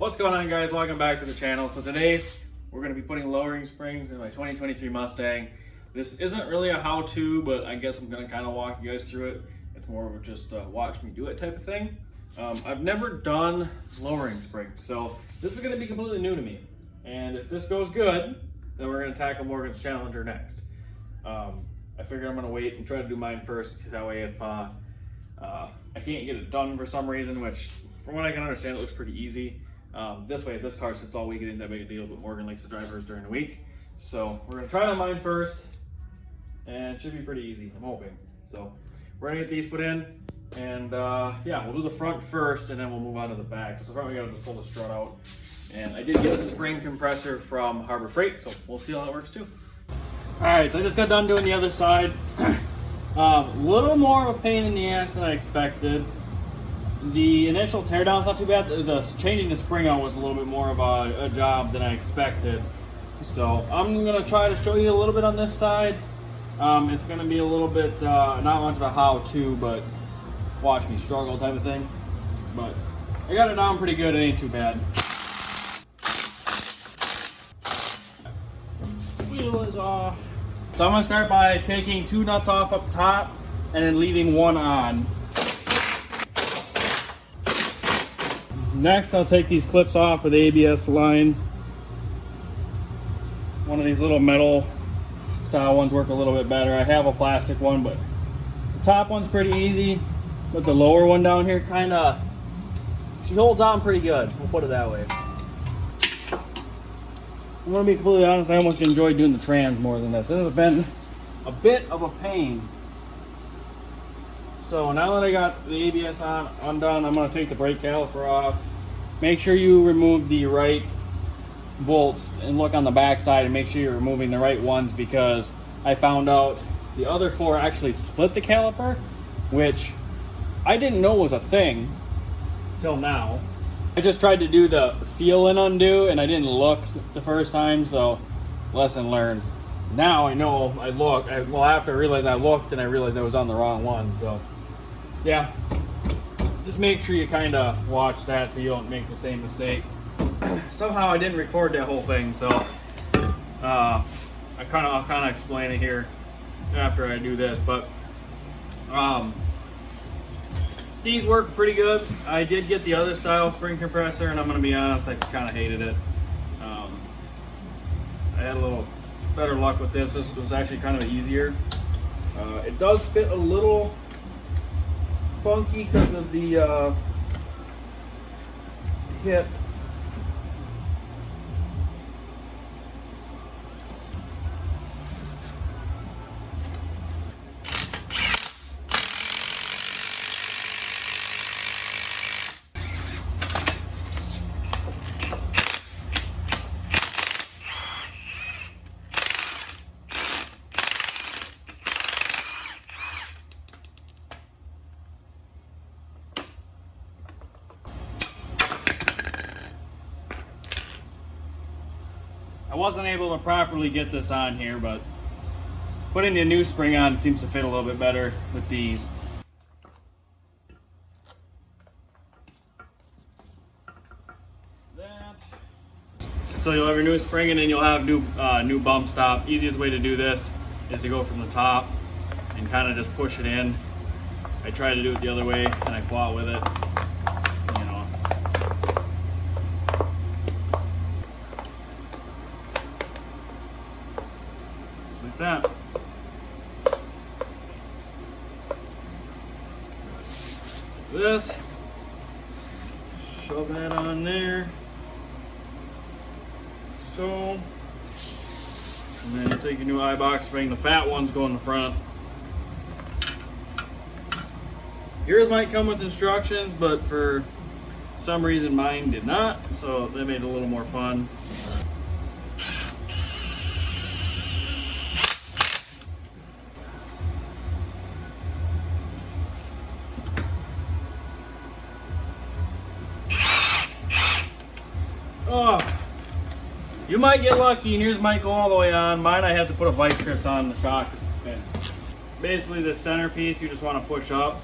What's going on, guys? Welcome back to the channel. So today we're going to be putting lowering springs in my 2023 Mustang. This isn't really a how-to, but I guess I'm going to kind of walk you guys through it. It's more of just watch me do it type of thing. I've never done lowering springs, so this is going to be completely new to me. And if this goes good, then we're going to tackle Morgan's Challenger next. I figured I'm going to wait and try to do mine first, because that way if I can't get it done for some reason, which from what I can understand it looks pretty easy. This way, if this car sits all week, it ain't that big a deal, but Morgan likes to drive hers during the week. So we're gonna try on mine first, and it should be pretty easy, I'm hoping. So we're gonna get these put in, and yeah, we'll do the front first, and then we'll move on to the back. So front, we gotta just pull the strut out. And I did get a spring compressor from Harbor Freight, so we'll see how that works too. All right, so I just got done doing the other side. Little more of a pain in the ass than I expected. The initial teardown's not too bad. The changing the spring out was a little bit more of a job than I expected. So I'm gonna try to show you a little bit on this side. It's gonna be a little bit, not much of a how-to, but watch me struggle type of thing. But I got it down pretty good, it ain't too bad. Wheel is off. So I'm gonna start by taking two nuts off up top and then leaving one on. Next, I'll take these clips off with ABS lines. One of these little metal style ones work a little bit better. I have a plastic one, but the top one's pretty easy. But the lower one down here she holds on pretty good. We'll put it that way. I'm gonna be completely honest, I almost enjoy doing the trans more than this. This has been a bit of a pain. So now that I got the ABS undone, I'm gonna take the brake caliper off. Make sure you remove the right bolts and look on the back side and make sure you're removing the right ones, because I found out the other four actually split the caliper, which I didn't know was a thing till now. I just tried to do the feel and undo and I didn't look the first time, so lesson learned. Now I know I looked. Well, after I realized I looked and I realized I was on the wrong one, so yeah. Just make sure you kind of watch that so you don't make the same mistake. Somehow I didn't record that whole thing, so I'll kind of explain it here after I do this. But these work pretty good. I did get the other style spring compressor, and I'm going to be honest, I kind of hated it. I had a little better luck with this. This was actually kind of easier. It does fit a little funky because of the hits. I wasn't able to properly get this on here, but putting the new spring on seems to fit a little bit better with these. So you'll have your new spring, and then you'll have new bump stop. Easiest way to do this is to go from the top and kind of just push it in. I tried to do it the other way and I fought with it. Like that. This, shove that on there, so, and then you take your new eye box spring. The fat ones go in the front. Yours might come with instructions, but for some reason mine did not, so that made it a little more fun. Oh, you might get lucky and yours might go all the way on. Mine, I have to put a vice grips on the shock because it spins. Basically, the centerpiece you just want to push up.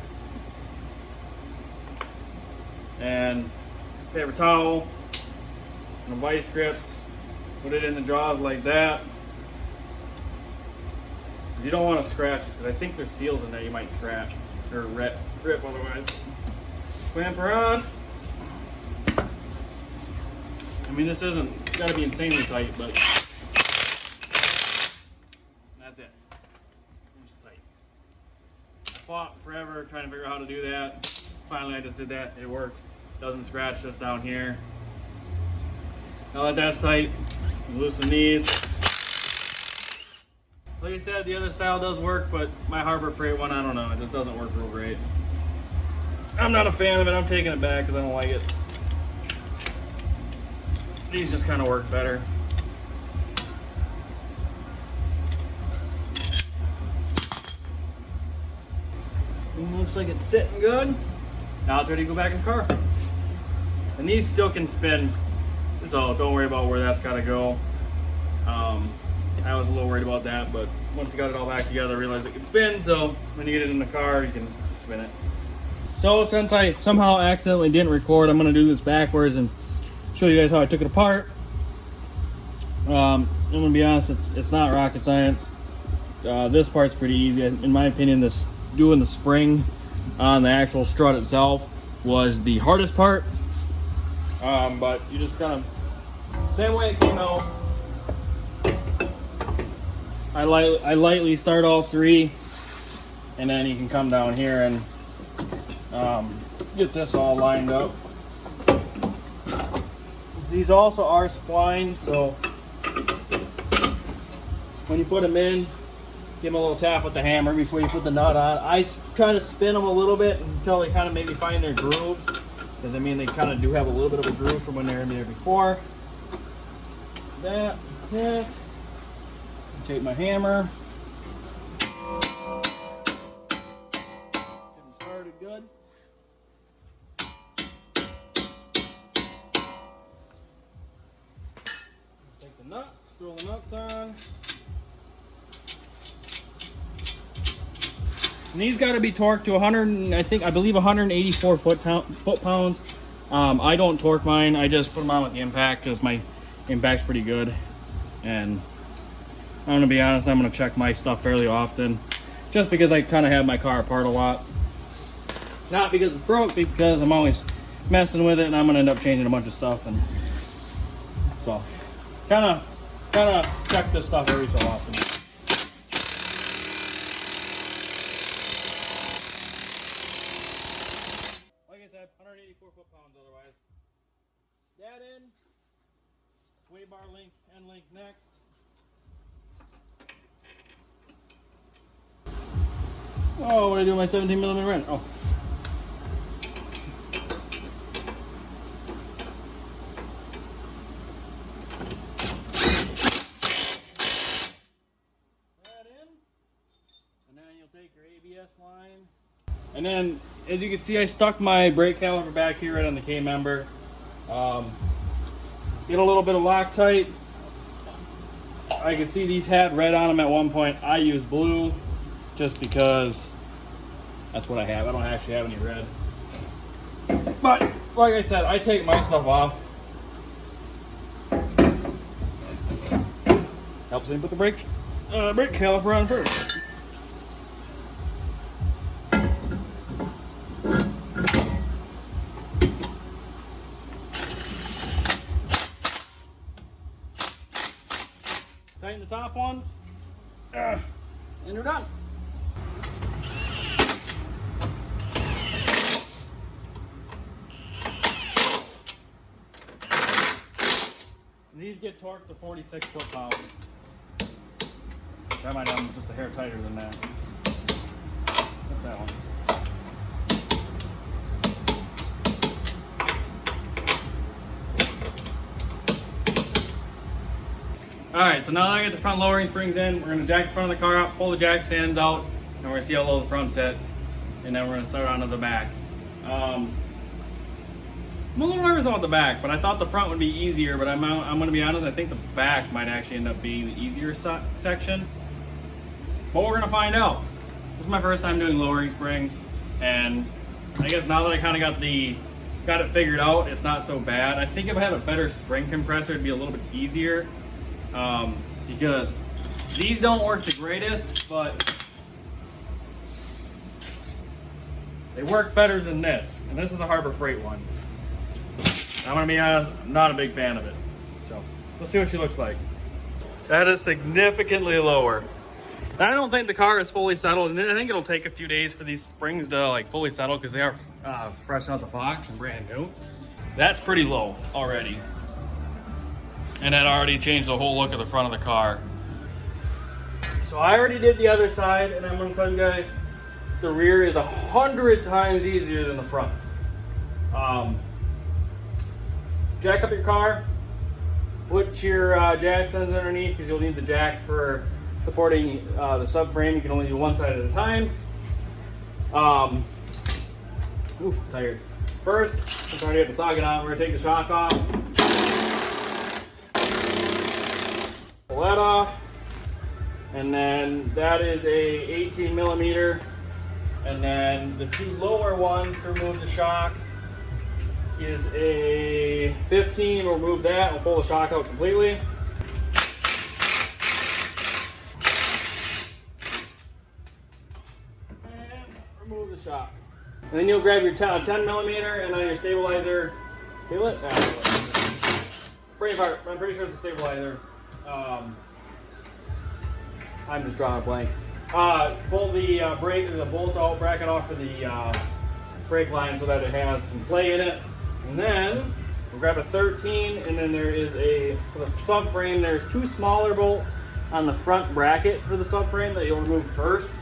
And paper towel, and the vice grips. Put it in the jaws like that. You don't want to scratch this because I think there's seals in there you might scratch or rip otherwise. Clamp her on. I mean, this isn't got to be insanely tight, but that's it. It's tight. I fought forever trying to figure out how to do that. Finally, I just did that. It works. Doesn't scratch this down here. Now that that's tight, loosen these. Like I said, the other style does work, but my Harbor Freight one, I don't know, it just doesn't work real great. I'm not a fan of it. I'm taking it back because I don't like it. These just kind of work better. Looks like it's sitting good. Now it's ready to go back in the car. And these still can spin, so don't worry about where that's got to go. I was a little worried about that, but once I got it all back together, I realized it could spin, so when you get it in the car, you can spin it. So since I somehow accidentally didn't record, I'm going to do this backwards and show you guys how I took it apart. I'm going to be honest, it's not rocket science. This part's pretty easy. In my opinion, doing the spring on the actual strut itself was the hardest part. But you just kind of, same way it came out. I lightly start all three, and then you can come down here and get this all lined up. These also are splines, so when you put them in, give them a little tap with the hammer before you put the nut on. I try to spin them a little bit until they kind of maybe find their grooves, because I mean they kind of do have a little bit of a groove from when they were in there before. Yeah. Take my hammer. Get them started good. Take the nuts, throw the nuts on. And these got to be torqued to 100, I believe 184 foot-pounds. I don't torque mine. I just put them on with the impact because my impact's pretty good. And I'm gonna be honest, I'm gonna check my stuff fairly often, just because I kind of have my car apart a lot. Not because it's broke, because I'm always messing with it, and I'm gonna end up changing a bunch of stuff, and so kind of check this stuff every so often. Like I said, 184 foot-pounds otherwise. That in, sway bar link, end link next. Oh, what do I do with my 17 millimeter wrench? Oh. That in. And then you'll take your ABS line. And then, as you can see, I stuck my brake caliper back here right on the K-member. Get a little bit of Loctite. I can see these had red on them at one point. I use blue, just because that's what I have. I don't actually have any red. But like I said, I take my stuff off. Helps me put the brake caliper on first. Tighten the top ones, and we're done. These get torqued to 46 foot-pounds. I might have them just a hair tighter than that. Put that one. Alright, so now that I get the front lowering springs in, we're going to jack the front of the car out, pull the jack stands out, and we're going to see how low the front sits. And then we're going to start onto the back. I'm a little nervous about the back, but I thought the front would be easier, but I'm going to be honest, I think the back might actually end up being the easier section. But we're going to find out. This is my first time doing lowering springs, and I guess now that I kind of got the got it figured out. It's not so bad. I think if I had a better spring compressor, it'd be a little bit easier, because these don't work the greatest, but they work better than this. And this is a Harbor Freight one. I'm gonna be honest, I'm not a big fan of it. So let's see what she looks like. That is significantly lower. I don't think the car is fully settled, and I think it'll take a few days for these springs to like fully settle because they are fresh out the box and brand new. That's pretty low already. And that already changed the whole look of the front of the car. So I already did the other side, and I'm gonna tell you guys, the rear is 100 times easier than the front. Jack up your car, put your jack stands underneath because you'll need the jack for supporting the subframe. You can only do one side at a time. Tired. First, since I already have the socket on, we're gonna take the shock off. Pull that off. And then that is a 18 millimeter. And then the two lower ones to remove the shock is a 15. We'll remove that. We'll pull the shock out completely. And remove the shock. And then you'll grab your 10 millimeter and then your stabilizer. Stable it? Brain part. I'm pretty sure it's a stabilizer. I'm just drawing a blank. Pull the bolt out, bracket off for the brake line so that it has some play in it. And then we'll grab a 13, and then there is for the subframe, there's two smaller bolts on the front bracket for the subframe that you'll remove first.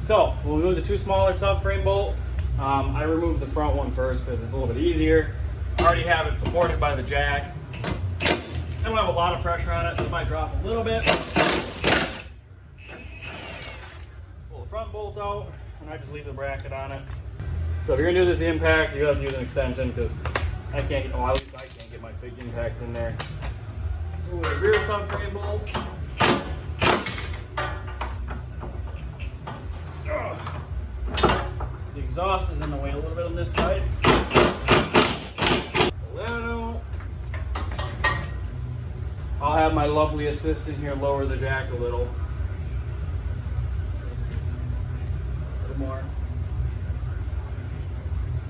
So we'll remove the two smaller subframe bolts. I removed the front one first because it's a little bit easier. I already have it supported by the jack. I don't have a lot of pressure on it, so it might drop a little bit. Pull the front bolt out, and I just leave the bracket on it. So if you're gonna do this impact, you have to use an extension because at least I can't get my big impact in there. Ooh, the rear subframe bolt. The exhaust is in the way a little bit on this side. Pull that out. I'll have my lovely assistant here lower the jack a little. A little more.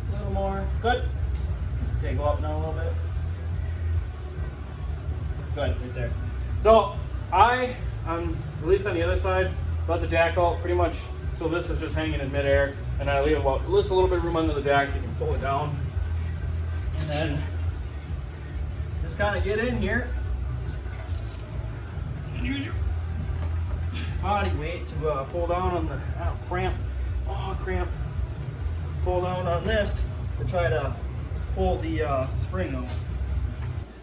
A little more. Good. Okay, go up now a little bit. Good, right there. So at least on the other side, let the jack out pretty much so this is just hanging in midair, and I leave a little bit of room under the jack so you can pull it down. And then just kind of get in here. Use your body weight to pull down on the cramp. Pull down on this to try to pull the spring out.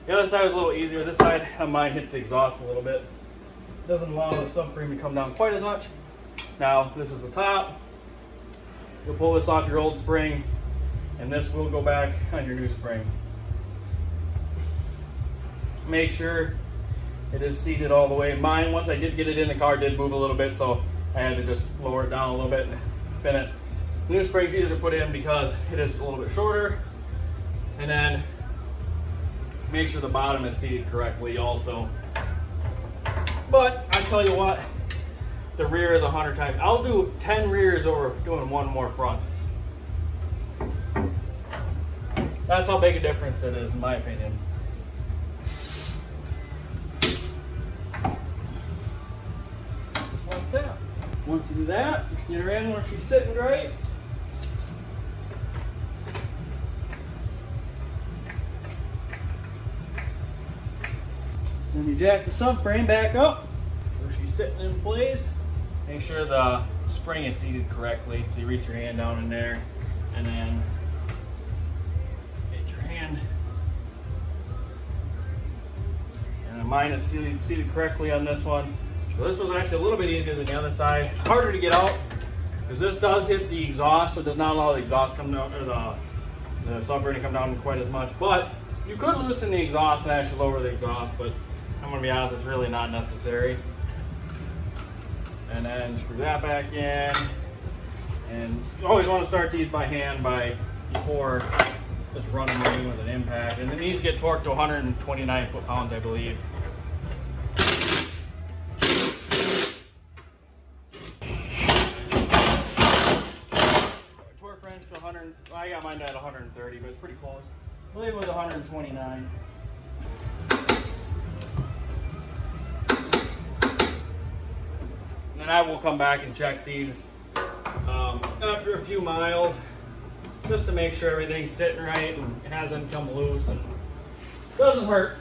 The other side is a little easier. This side of mine hits the exhaust a little bit. Doesn't allow the subframe to come down quite as much. Now this is the top. You'll pull this off your old spring, and this will go back on your new spring. Make sure it is seated all the way. Mine, once I did get it in the car, did move a little bit, so I had to just lower it down a little bit and spin it. The new spring's easier to put in because it is a little bit shorter. And then make sure the bottom is seated correctly also. But I tell you what, the rear is 100 times. I'll do 10 rears over doing one more front. That's how big a difference it is, in my opinion. Like that. Once you do that, get her in when she's sitting right. Then you jack the subframe back up where she's sitting in place. Make sure the spring is seated correctly. So you reach your hand down in there and then get your hand. And mine is seated correctly on this one. So this was actually a little bit easier than the other side. It's harder to get out because this does hit the exhaust, so it does not allow the exhaust come down, or the subframe to come down quite as much. But you could loosen the exhaust and actually lower the exhaust, but I'm gonna be honest, it's really not necessary. And then screw that back in. And you always want to start these by hand before just running them in with an impact. And then these get torqued to 129 foot-pounds, I believe. Torque wrench to 100. I got mine at 130, but it's pretty close. I believe it was 129. And then I will come back and check these after a few miles, just to make sure everything's sitting right and it hasn't come loose and doesn't hurt.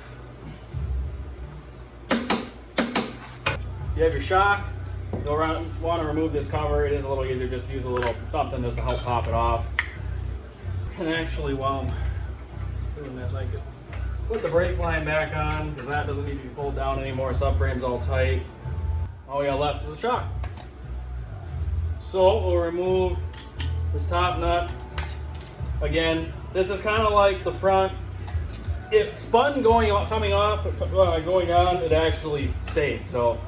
You have your shock. You'll want to remove this cover. It is a little easier just to use a little something just to help pop it off. And actually, while I'm doing this, I could put the brake line back on because that doesn't need to be pulled down anymore. Subframe's all tight. All we got left is the shock. So we'll remove this top nut. Again, this is kind of like the front. It spun coming off, going on, it actually stayed. So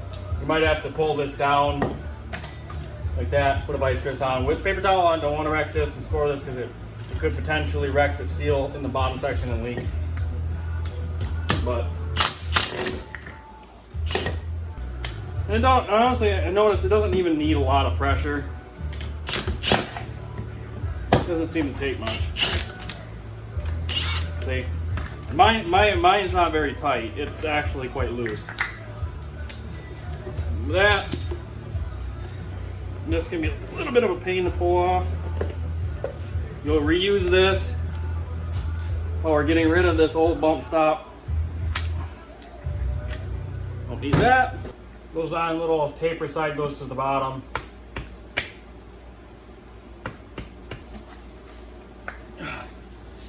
you might have to pull this down like that, put a vice grip on with paper towel on. Don't want to wreck this and score this because it could potentially wreck the seal in the bottom section and leak. But and honestly, I noticed it doesn't even need a lot of pressure. It doesn't seem to take much. See, mine's not very tight. It's actually quite loose. This can be a little bit of a pain to pull off. You'll reuse this while we're getting rid of this old bump stop. Don't need that. Goes on, little taper side goes to the bottom.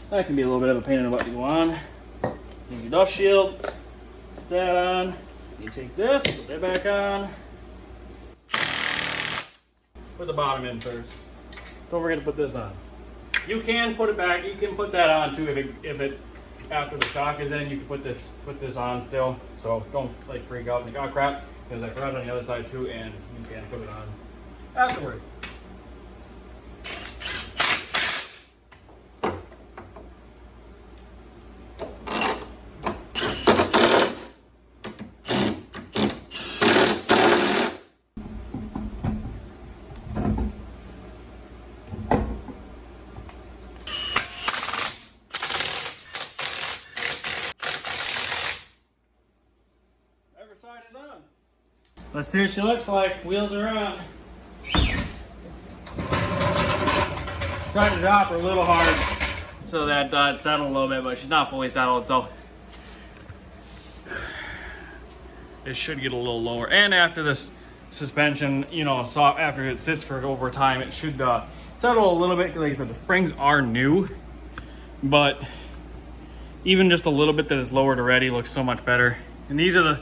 That can be a little bit of a pain in the butt to go on. Take your dust shield, put that on. You take this, put that back on. Put the bottom in first. Don't forget to put this on. You can put it back. You can put that on too if it after the shock is in. You can put this on still. So don't like freak out and think, oh crap, because I forgot on the other side too, and you can put it on afterwards. Side is on. Let's see what she looks like. Wheels are on. Trying to drop her a little hard so that it's settled a little bit, but she's not fully settled, so it should get a little lower. And after this suspension, you know, after it sits for over time, it should settle a little bit. Like I said, the springs are new, but even just a little bit that is lowered already looks so much better. And these are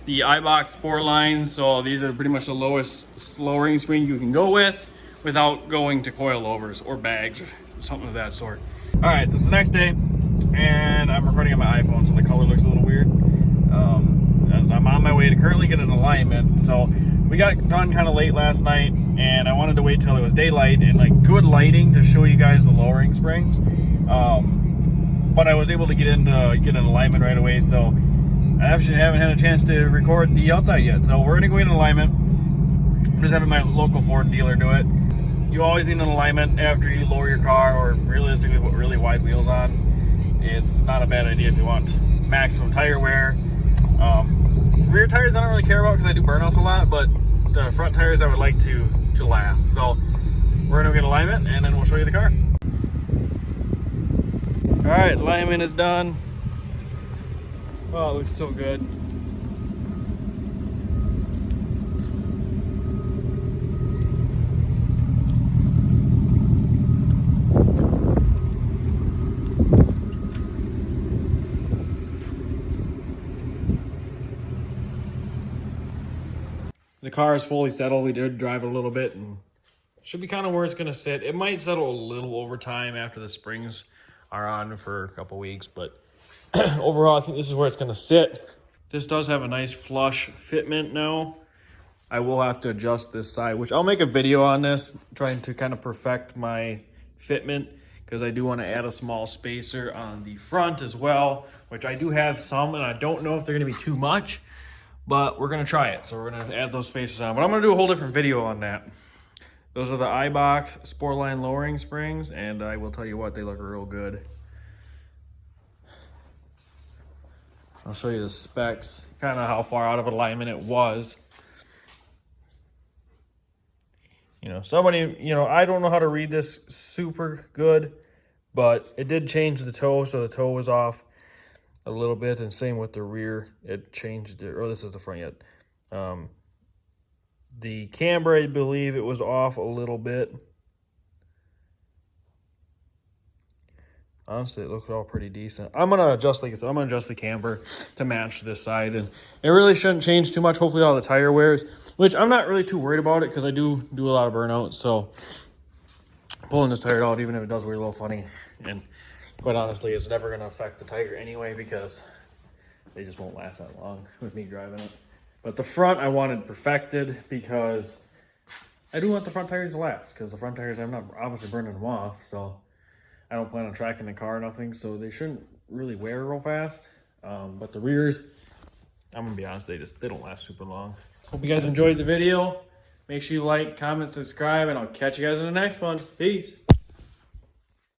the iBox Sport lines, so these are pretty much the lowest lowering spring you can go with without going to coilovers or bags or something of that sort. All right, so it's the next day, and I'm recording on my iPhone, so the color looks a little weird. As I'm on my way to currently get an alignment. So we got done kind of late last night, and I wanted to wait till it was daylight and like good lighting to show you guys the lowering springs. But I was able to get an alignment right away, so I actually haven't had a chance to record the outside yet. So we're gonna go in alignment. I'm just having my local Ford dealer do it. You always need an alignment after you lower your car, or realistically put really wide wheels on. It's not a bad idea if you want maximum tire wear. Rear tires I don't really care about because I do burnouts a lot, but the front tires I would like to last. So we're gonna get alignment and then we'll show you the car. All right, alignment is done. Oh, it looks so good. The car is fully settled. We did drive it a little bit and should be kind of where it's going to sit. It might settle a little over time after the springs are on for a couple weeks, but overall, I think this is where it's going to sit. This does have a nice flush fitment now. I will have to adjust this side, which I'll make a video on this, trying to kind of perfect my fitment, because I do want to add a small spacer on the front as well, which I do have some, and I don't know if they're going to be too much, but we're going to try it. So we're going to add those spacers on, but I'm going to do a whole different video on that. Those are the Eibach Sportline lowering springs, and I will tell you what, they look real good. I'll show you the specs, kind of how far out of alignment it was. You know, somebody, you know, I don't know how to read this super good, but it did change the toe, so the toe was off a little bit, and same with the rear. It changed it, or this is the front yet. The camber, I believe it was off a little bit. Honestly, it looked all pretty decent. I'm going to adjust, like I said, I'm going to adjust the camber to match this side. And it really shouldn't change too much. Hopefully all the tire wears, which I'm not really too worried about it because I do a lot of burnout. So pulling this tire out, even if it does wear a little funny, and quite honestly, it's never going to affect the tire anyway because they just won't last that long with me driving it. But the front I wanted perfected because I do want the front tires to last, because the front tires, I'm not obviously burning them off, so I don't plan on tracking the car or nothing, so they shouldn't really wear real fast. But the rears, I'm gonna be honest, they don't last super long. Hope you guys enjoyed the video. Make sure you like, comment, subscribe, and I'll catch you guys in the next one. Peace.